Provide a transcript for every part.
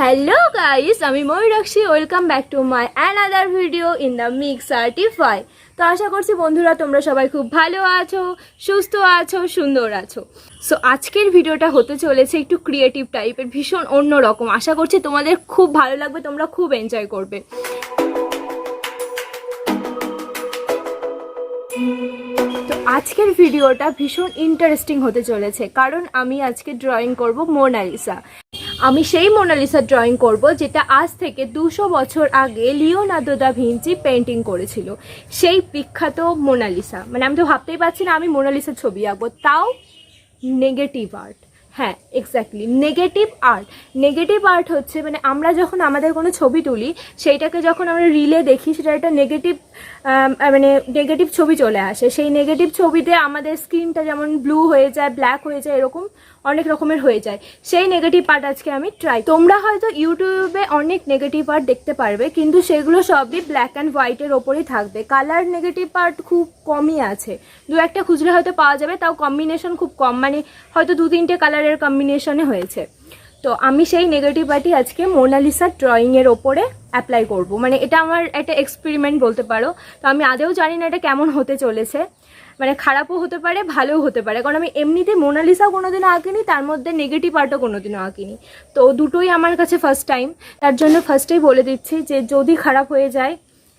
Hello guys, আমি Mayurakshi. Welcome back to my another video in the Mix Artify. তো আশা করছি বন্ধুরা তোমরা সবাই খুব ভালো আছো, সুস্থ আছো, সুন্দর আছো। সো আজকের ভিডিওটা হতে চলেছে একটু ক্রিয়েটিভ টাইপের, ভীষণ অন্যরকম। আশা করছি তোমাদের খুব ভালো লাগবে, তোমরা খুব এনজয় করবে। তো আজকের ভিডিওটা ভীষণ ইন্টারেস্টিং হতে চলেছে, কারণ আমি আজকে ড্রয়িং করব মোনালিসা। আমি সেই মোনালিসা ড্রয়িং করব যেটা আজ থেকে 200 বছর আগে লিওনার্দো দা ভিঞ্চি পেন্টিং করেছিল। সেই বিখ্যাত মোনালিসা, মানে আমি তো ভাবতেই পারছি না আমি মোনালিসার ছবি আঁকবো, তাও নেগেটিভ আর্ট। হ্যাঁ, exactly, negative art. Negative art হচ্ছে মানে আমরা যখন আমাদের কোনো ছবি তুলি, সেইটাকে যখন আমরা রিলে দেখি, সেটা একটা নেগেটিভ ছবি চলে আসে। সেই নেগেটিভ ছবিতে আমাদের স্ক্রিনটা যেমন ব্লু হয়ে যায়, ব্ল্যাক হয়ে যায়, এরকম অনেক রকমের হয়ে যায়। সেই নেগেটিভ আর্ট আজকে আমি ট্রাই। তোমরা হয়তো ইউটিউবে অনেক নেগেটিভ আর্ট দেখতে পারবে, কিন্তু সেগুলো সবই ব্ল্যাক অ্যান্ড হোয়াইটের ওপরেই থাকবে। কালার নেগেটিভ আর্ট খুব কমই আছে, দু একটা খুঁজলে হয়তো পাওয়া যাবে, তাও কম্বিনেশন খুব কম, মানে হয়তো 2-3টে কালারের কম্বিনেশনে হয়েছে। তো আমি সেই নেগেটিভ আর্টই আজকে মোনালিসা ড্রয়িংয়ের ওপরে অ্যাপ্লাই করব। মানে এটা আমার একটা এক্সপেরিমেন্ট বলতে পারো। তো আমি আদেও জানি না এটা কেমন হতে চলেছে, মানে খারাপও হতে পারে, ভালোও হতে পারে, কারণ আমি এমনিতে মোনালিসাও কোনোদিনও আঁকিনি, তার মধ্যে নেগেটিভ আর্টও কোনোদিনও আঁকিনি। তো দুটোই আমার কাছে ফার্স্ট টাইম। তার জন্য ফার্স্টেই বলে দিচ্ছি যে যদি খারাপ হয়ে যায়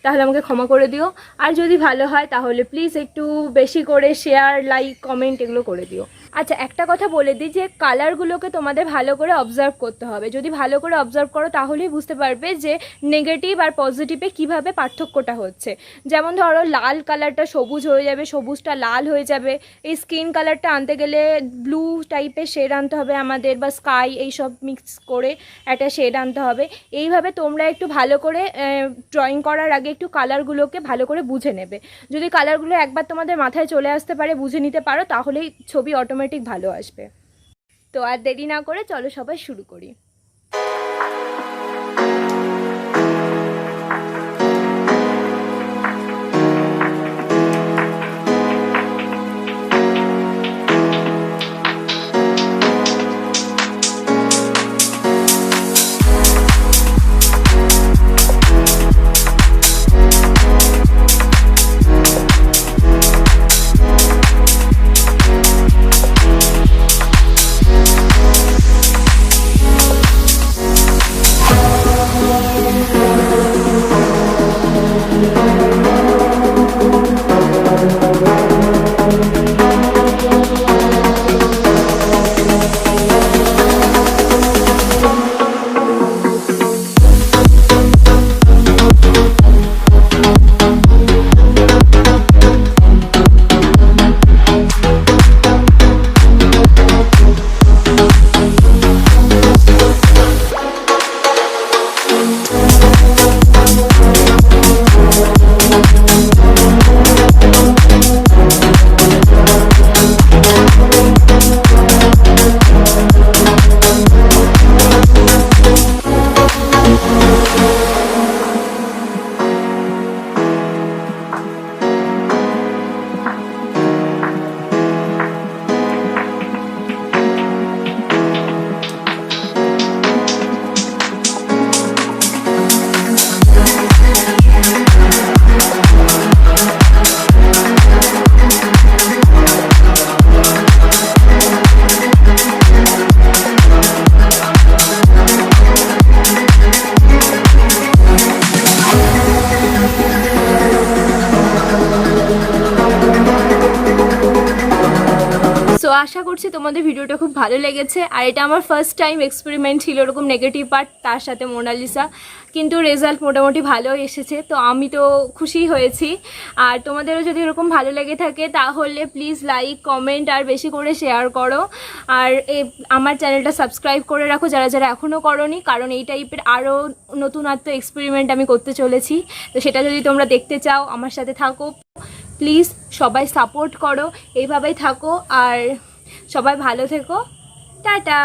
তাহলে আমাকে ক্ষমা করে দিও, আর যদি ভালো হয় তাহলে প্লিজ একটু বেশি করে শেয়ার, লাইক, কমেন্ট এগুলো করে দিও। আচ্ছা, একটা কথা বলে দিই যে কালারগুলোকে তোমাদের ভালো করে অবজার্ভ করতে হবে। যদি ভালো করে অবজার্ভ করো তাহলেই বুঝতে পারবে যে নেগেটিভ আর পজিটিভে কিভাবে পার্থক্যটা হচ্ছে। যেমন ধরো লাল কালারটা সবুজ হয়ে যাবে, সবুজটা লাল হয়ে যাবে। এই স্কিন কালারটা আনতে গেলে ব্লু টাইপের শেড আনতে হবে আমাদের, বা স্কাই, এইসব মিক্স করে একটা শেড আনতে হবে। এইভাবে তোমরা একটু ভালো করে ড্রয়িং করার আগে একটু কালারগুলোকে ভালো করে বুঝে নেবে। যদি কালারগুলো একবার তোমাদের মাথায় চলে আসতে পারে, বুঝে নিতে পারো, তাহলেই ছবি অটোমেটিক ভালো আসবে। তো আর দেরি না করে চলো সবাই শুরু করি। সো আশা করছি তোমাদের ভিডিওটা খুব ভালো লেগেছে। আর এটা আমার ফার্স্ট টাইম এক্সপেরিমেন্ট ছিল এরকম নেগেটিভ পার্ট, তার সাথে মোনালিসা, কিন্তু রেজাল্ট মোটামুটি ভালো এসেছে। তো আমি তো খুশি হয়েছি। আর তোমাদেরও যদি এরকম ভালো লেগে থাকে তাহলে প্লিজ লাইক, কমেন্ট আর বেশি করে শেয়ার করো। আর আমার চ্যানেলটা সাবস্ক্রাইব করে রাখো যারা যারা এখনও করোনি, কারণ এই টাইপের আরও নতুনত্ব এক্সপেরিমেন্ট আমি করতে চলেছি। তো সেটা যদি তোমরা দেখতে চাও, আমার সাথে থাকো, প্লিজ সবাই সাপোর্ট করো, এইভাবেই থাকো, আর সবাই ভালো থেকো। টাটা।